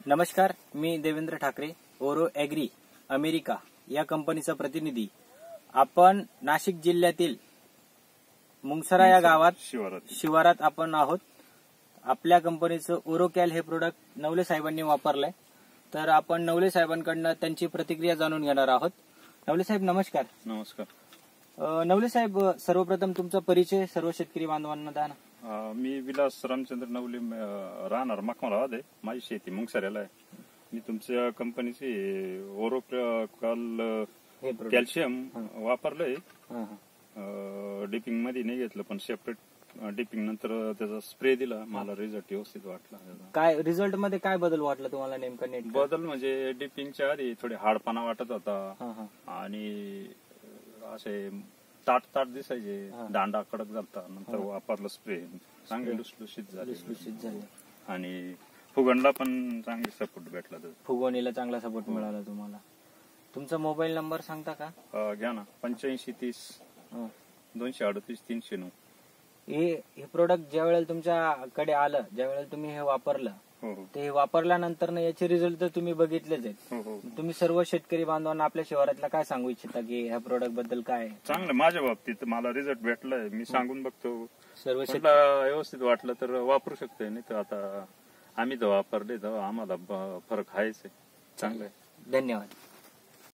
नमस्कार, मी देवेंद्र ठाकरे, ओरो agree America या कंपनीचा प्रतिनिधी. आपण नाशिक जिल्ह्यातील मुंगसरा या गावात शिवारात आपण आहोत. आपल्या कंपनीचं ओरोकॅल हे प्रोडक्ट नवले साहेबांनी वापरलंय. तर आपण नवले साहेबांकडून त्यांची प्रतिक्रिया जाणून घेणार आहोत. नवले साहेब नमस्कार. नमस्कार. नवले साहेब, सर्वप्रथम तुमचा परिचय सर्व शेतकरी बांधवांना द्या ना. मी विलास रामचंद्र नवले, राहणार मखमलाबाद आहे. माझी शेती मुंगसऱ्याला आहे. मी तुमच्या कंपनीचे ओरोकॅल कॅल्शियम वापरलंय. डिपिंग मध्ये नाही घेतलं, पण सेपरेट डिपिंग नंतर त्याचा स्प्रे दिला. मला रिझल्ट व्यवस्थित वाटला. काय रिझल्ट मध्ये काय बदल वाटला तुम्हाला नेमका? नेट बदल म्हणजे डिपिंगच्या आधी थोडे हाडपणा वाटत होता आणि असे ताट दिसायचे, दांडा कडक झालता. नंतर वापरलं स्प्रे, चांगले लुसलुशीत झाले आणि फुगणला पण चांगली सपोर्ट भेटला. फुगवणीला चांगला सपोर्ट मिळाला तुम्हाला. तुमचा मोबाईल नंबर सांगता का? घ्या ना, 8530 238 309. हे प्रोडक्ट ज्या वेळेला तुमच्याकडे आलं, ज्या वेळेला तुम्ही हे वापरलं, ते वापरल्यानंतर याचे रिझल्ट तर तुम्ही बघितलेच आहेत. तुम्ही सर्व शेतकरी बांधवांना आपल्या शिवारातला काय सांगू इच्छिता की ह्या प्रोडक्ट बद्दल काय? चांगलं, माझ्या बाबतीत मला रिझल्ट भेटलाय. मी सांगून बघतो. सर्व व्यवस्थित वाटलं तर वापरू शकतोय. नाही तर आता आम्ही तर वापरले तर आम्हाला फरक आहेच. चांगलं आहे. धन्यवाद.